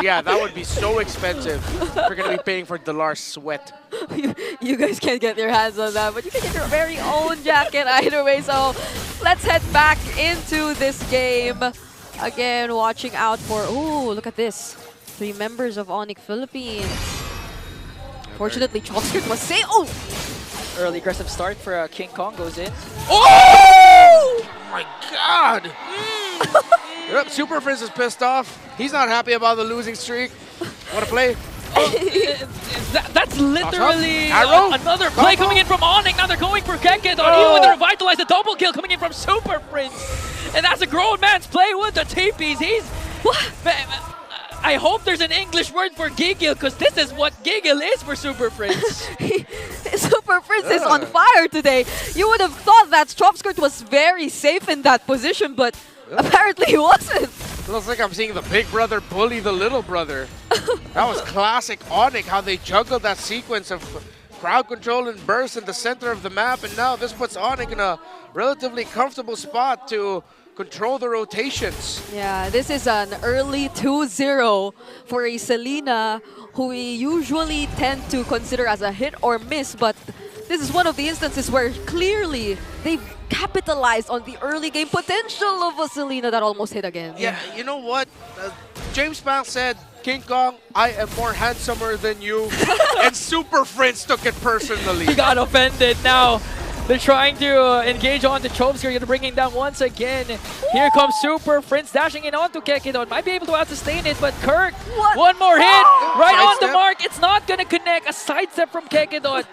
Yeah, that would be so expensive. We're going to be paying for Dalar's sweat. You guys can't get your hands on that, but you can get your very own jacket either way. So let's head back into this game. Again, watching out for... Ooh, look at this. 3 members of Onic Philippines. Fortunately, Chopskirt was safe. Oh! Early aggressive start for King Kong goes in. Oh! My God! Yep, Super Prince is pissed off. He's not happy about the losing streak. Want to play? That's literally Arrow? another play coming in from Onic. Now they're going for Keket on even with the revitalize, the double kill coming in from Super Prince. And that's a grown man's play with the TPs. He's... I hope there's an English word for giggle, because this is what giggle is for Super Prince. Super Prince is on fire today. You would have thought that Chopskirt was very safe in that position, but apparently he wasn't. Looks like I'm seeing the big brother bully the little brother. That was classic Onic, how they juggled that sequence of crowd control and burst in the center of the map, and now this puts Onic in a relatively comfortable spot to control the rotations. Yeah, this is an early 2-0 for a Selena who we usually tend to consider as a hit or miss, but this is one of the instances where clearly they've capitalized on the early game potential of a Selena that almost hit again. Yeah, you know what? James Banks said, King Kong, I am more handsomer than you. And Super Prince took it personally. He got offended now. They're trying to engage on the Chopskirt. You're going to bring him down once again. Here comes Super Prince dashing in onto Kekidon. Might be able to out-sustain it, but Kirk, one more hit. Right on the mark. It's not going to connect. A sidestep from Kekidon.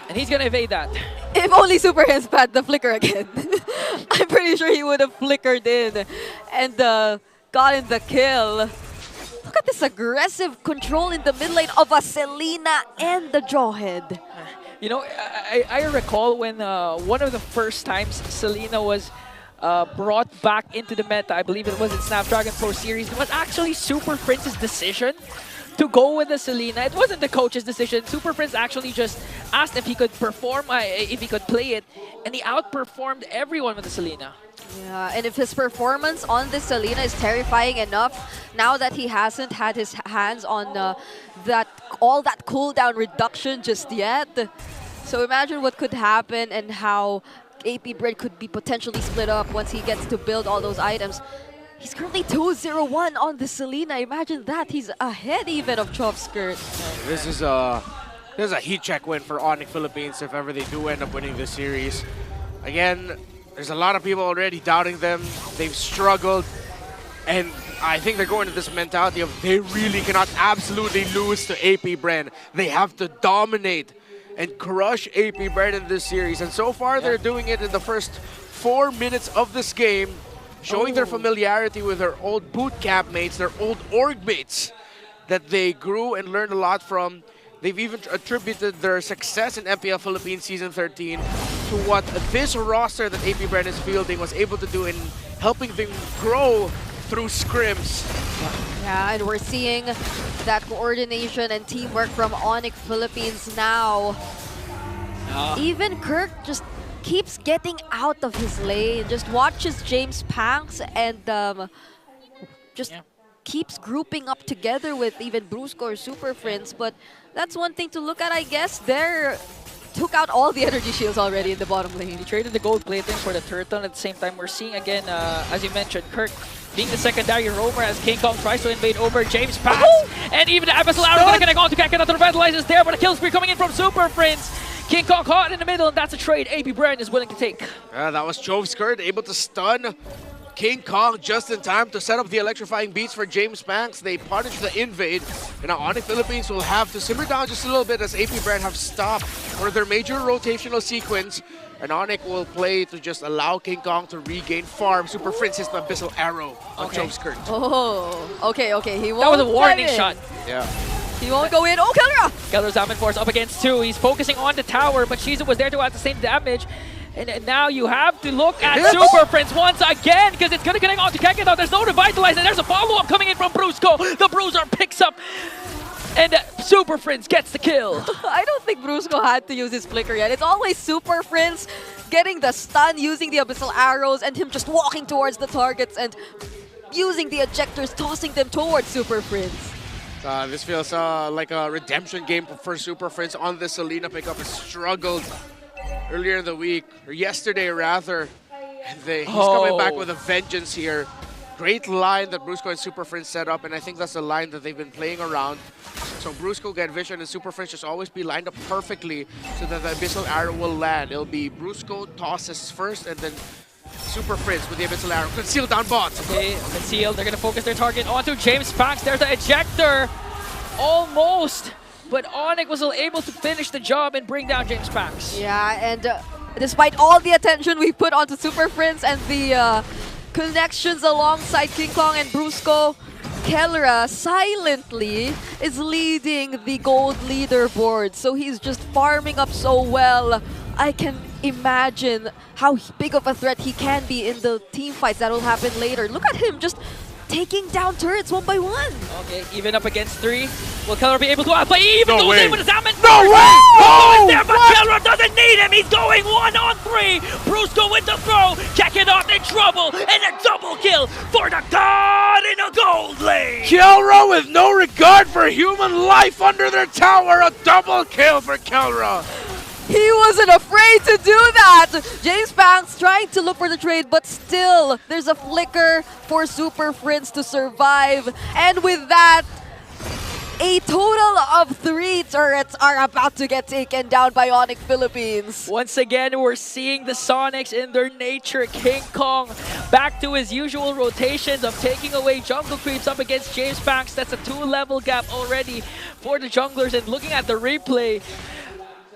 And he's going to evade that. If only Super Prince had the flicker again. I'm pretty sure he would have flickered in and gotten the kill. Look at this aggressive control in the mid lane of a Selena and the Jawhead. You know, I recall when one of the first times Selena was brought back into the meta, I believe it was in Snapdragon Pro Series, it was actually Super Prince's decision to go with the Selena. It wasn't the coach's decision. Super Prince actually just asked if he could perform, if he could play it, and he outperformed everyone with the Selena. Yeah, and if his performance on this Selena is terrifying enough, now that he hasn't had his hands on all that cooldown reduction just yet, so imagine what could happen and how AP Bren could be potentially split up once he gets to build all those items. He's currently 2-0-1 on the Selena. Imagine that. He's ahead even of Chopskirt. This is a heat check win for Onic Philippines if ever they do end up winning this series. Again, there's a lot of people already doubting them. They've struggled. And I think they're going to this mentality of they really cannot absolutely lose to AP Bren. They have to dominate and crush AP Bren in this series. And so far, they're doing it in the first 4 minutes of this game, showing their familiarity with their old boot camp mates, their old org mates that they grew and learned a lot from. They've even attributed their success in MPL Philippines Season 13 to what this roster that AP Bren is fielding was able to do in helping them grow through scrims. Yeah, and we're seeing that coordination and teamwork from Onic Philippines now. Even Kirk just keeps getting out of his lane, just watches James Panks and keeps grouping up together with even Brusco or Super Prince. But that's one thing to look at, I guess. They took out all the energy shields already in the bottom lane. He traded the gold plating for the turtle. At the same time, we're seeing again, as you mentioned, Kirk being the secondary roamer as King Kong tries to invade over James Pax. And even the Abyssal Arrow going to connect on to Keket. The revitalize is there, but a kill spree coming in from Super Prince. King Kong caught in the middle, and that's a trade AP Bren is willing to take. That was Chopskirt able to stun King Kong just in time to set up the electrifying beats for James Banks. They punish the invade, and now Onic Philippines will have to simmer down just a little bit as AP Bren have stopped for their major rotational sequence. And Onic will play to just allow King Kong to regain farm. Super Prince hits the Abyssal Arrow on Chopskirt. Oh, okay. He won't. That was a warning shot. Yeah. He won't go in. Oh, Kellera! Keller's Diamond Force up against 2. He's focusing on the tower, but Shizu was there to add the same damage. And now you have to look at Super Prince once again, because it's going to connect on to Keket. There's no revitalize, and there's a follow-up coming in from Brusco. The Bruiser picks up, and Super Prince gets the kill. I don't think Brusco had to use his flicker yet. It's always Super Prince getting the stun, using the Abyssal Arrows, and him just walking towards the targets and using the ejectors, tossing them towards Super Prince. This feels like a redemption game for Super Friends on the Selena pickup. Has struggled earlier in the week, or yesterday rather. And he's coming back with a vengeance here. Great line that Brusco and Super Friends set up, and I think that's the line that they've been playing around. So Brusco get vision and Super Friends just always be lined up perfectly so that the Abyssal Arrow will land. It'll be Brusco tosses first, and then Super Friends with the Abyssal Arrow. Conceal down bot. Okay, Conceal. They're going to focus their target onto James Pax. There's the ejector. Almost. But Onic was able to finish the job and bring down James Pax. Yeah, and despite all the attention we put onto Super Friends and the connections alongside King Kong and Brusco, Kellra silently is leading the gold leaderboard. So he's just farming up so well. I can imagine how big of a threat he can be in the team fights that will happen later. Look at him just taking down turrets one by one. Okay, even up against 3. Will Kellra be able to outplay? He even goes in with his Zaman. No way! Oh, there, but Kellra doesn't need him. He's going 1-on-3. Brusco with the throw. Kakarot in trouble. And a double kill for the god in a gold lane. Kellra with no regard for human life under their tower. A double kill for Kellra. He wasn't afraid to do that! James Banks trying to look for the trade, but still, there's a flicker for Super Friends to survive. And with that, a total of 3 turrets are about to get taken down by Onic Philippines. Once again, we're seeing the Sonics in their nature. King Kong back to his usual rotations of taking away jungle creeps up against James Banks. That's a 2-level gap already for the junglers. And looking at the replay,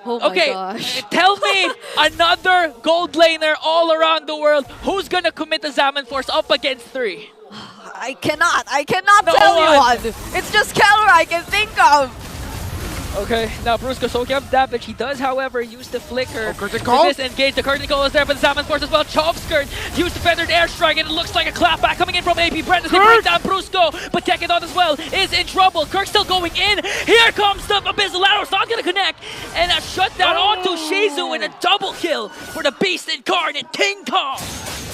oh my gosh. Tell me another gold laner all around the world who's gonna commit the Zaman Force up against 3. I cannot tell you one. It's just Kellra I can think of. Okay, now Brusco soaking up damage. He does, however, use the flicker curtain call? to disengage. The curtain call is there for the Zaman Force as well. Chop Skirt used the feathered airstrike, and it looks like a clapback coming in from AP Bren as they bring down Brusco. But Tekadon as well is in trouble. Kirk still going in. Here comes the Abyssal Arrow. It's not going to connect. And a shutdown onto Shizu and a double kill for the Beast Incarnate, King Kong.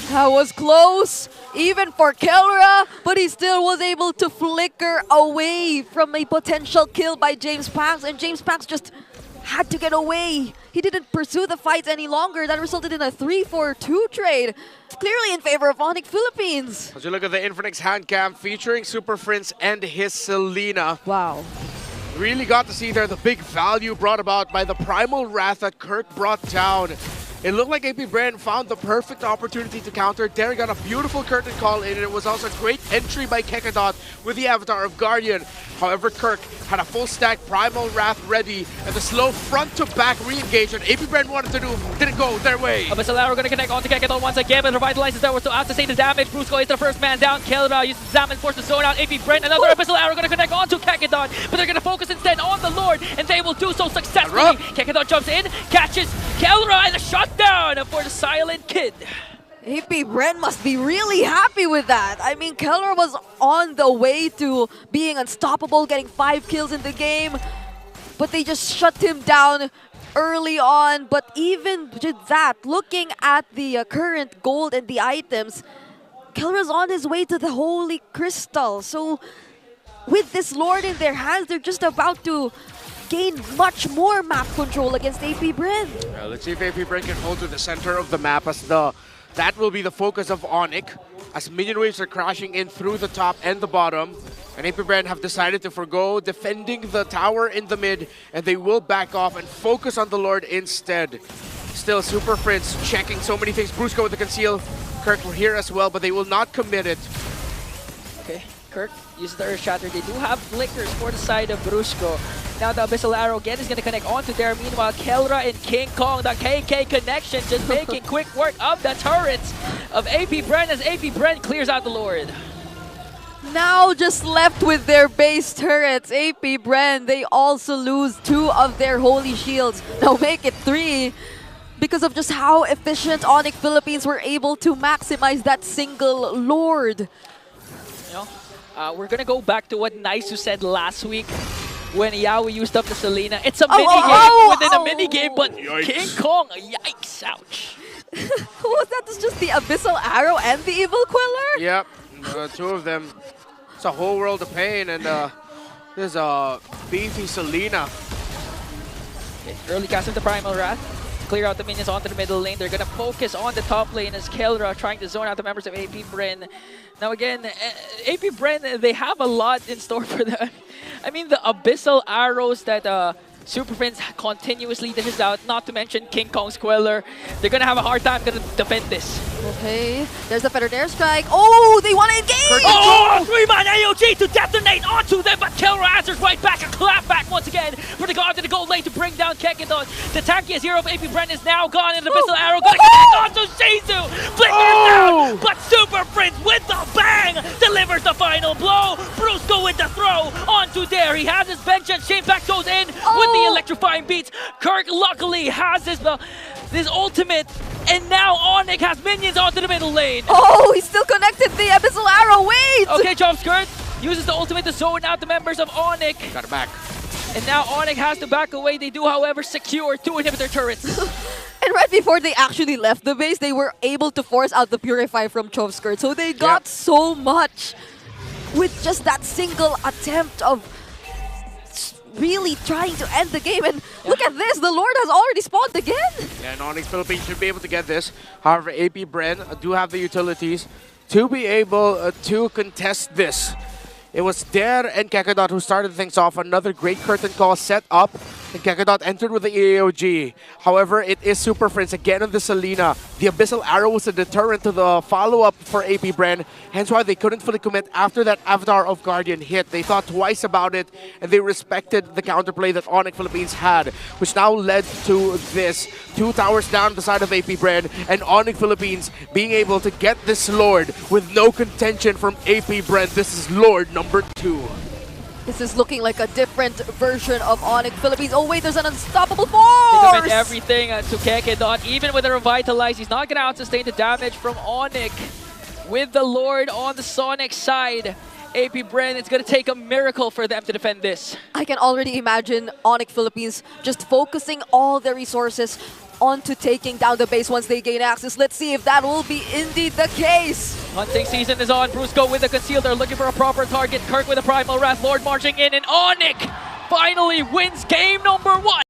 That was close, even for Kellra, but he still was able to flicker away from a potential kill by James Pax, and James Pax just had to get away. He didn't pursue the fights any longer. That resulted in a 3-4-2 trade, clearly in favor of Onic Philippines. As you look at the Infinix hand cam featuring Super Friends and his Selena. Wow. Really got to see there the big value brought about by the Primal Wrath that Kirk brought down. It looked like AP Bren found the perfect opportunity to counter. Darren got a beautiful curtain call in, and it was also a great entry by Kekadot with the avatar of Guardian. However, Kirk had a full stack Primal Wrath ready, and the slow front-to-back re-engage that AP Bren wanted to do didn't go their way. Abyssal Arrow going to connect onto Kekadon once again, but revitalizes that. We're still out to say the damage. Brusco is the first man down. Kellra uses Zaman Force to zone out AP Bren. Another Abyssal Arrow going to connect onto Kekadon, but they're going to focus instead on the Lord, and they will do so successfully. Kekadon jumps in, catches Kellra, and a shot down for the Silent Kid. AP Bren must be really happy with that. I mean, Kellra was on the way to being unstoppable, getting 5 kills in the game, but they just shut him down early on. But even with that, looking at the current gold and the items, Kellra's on his way to the Holy Crystal. So with this Lord in their hands, they're just about to gain much more map control against AP Bren. Let's see if AP Bren can hold to the center of the map, as that will be the focus of Onic, as minion waves are crashing in through the top and the bottom. And AP Bren have decided to forgo defending the tower in the mid, and they will back off and focus on the Lord instead. Still, Super Friends checking so many things. Brusco with the conceal. Kirk were here as well, but they will not commit it. Okay, Kirk uses the Earth Shatter. They do have flickers for the side of Brusco. Now the Abyssal Arrow again is going to connect onto there. Meanwhile, Kellra and King Kong, the KK connection, just making quick work of the turrets of AP Bren as AP Bren clears out the Lord. Now just left with their base turrets, AP Bren, they also lose 2 of their holy shields. Now make it 3 because of just how efficient Onic Philippines were able to maximize that single Lord. You know, we're going to go back to what Naisu said last week when Yaoi used up the Selena. It's a mini-game within a mini-game, but yikes. King Kong, yikes, ouch. Who was that? It's just the Abyssal Arrow and the Evil Queller? Yep, 2 of them. It's a whole world of pain, and There's a beefy Selena. Okay, early cast of the Primal Wrath. Clear out the minions onto the middle lane. They're going to focus on the top lane as Kelra trying to zone out the members of AP Bren. Now again, AP Bren, they have a lot in store for them. I mean, the abyssal arrows that Super Prince continuously dishes out, not to mention King Kong's Queller. They're going to have a hard time to defend this. Okay, there's the Feather Dare Strike. Oh, they want to engage! Oh, 3-man AOG to detonate onto them, but Kelra answers right back. A clap back once again for the guard to the gold lane to bring down Kekidon. The tankiest hero of AP Bren is now gone, and the Abyssal Arrow going to connect onto Shizu. Flickers down, but Super Prince with the bang delivers the final blow. Brusco with the throw onto Dare. He has his bench and Shane back goes in with the electrifying beats. Kirk luckily has his ultimate, and now Onic has minions onto the middle lane. Oh, he still connected the Abyssal Arrow. Wait! Okay, Jump Skirt uses the ultimate to zone out the members of Onic. Got it back. And now Onic has to back away. They do, however, secure 2 inhibitor turrets. And right before they actually left the base, they were able to force out the Purify from Chove Skirt. So they got so much with just that single attempt of really trying to end the game. And look at this, the Lord has already spawned again. Yeah, and Onyx Philippines should be able to get this. However, AP Bren do have the utilities to be able to contest this. It was Dare and Kekidot who started things off. Another great curtain call set up, and Kekidot entered with the AOG. However, it is Super Prince again on the Selena. The Abyssal Arrow was a deterrent to the follow-up for AP Bren, hence why they couldn't fully commit after that Avatar of Guardian hit. They thought twice about it, and they respected the counterplay that Onic Philippines had, which now led to this. 2 towers down the side of AP Bren, and Onic Philippines being able to get this Lord with no contention from AP Bren. This is Lord number 2. This is looking like a different version of Onic Philippines. Oh wait, there's an unstoppable force! They commit everything to Kekidot. Even with a Revitalize, he's not going to out-sustain the damage from Onic. With the Lord on the Sonic side, AP Bren, it's going to take a miracle for them to defend this. I can already imagine Onic Philippines just focusing all their resources onto taking down the base once they gain access. Let's see if that will be indeed the case. Hunting season is on. Brusco with the conceal. They're looking for a proper target. Kirk with a Primal Wrath. Lord marching in, and Onic finally wins game number 1.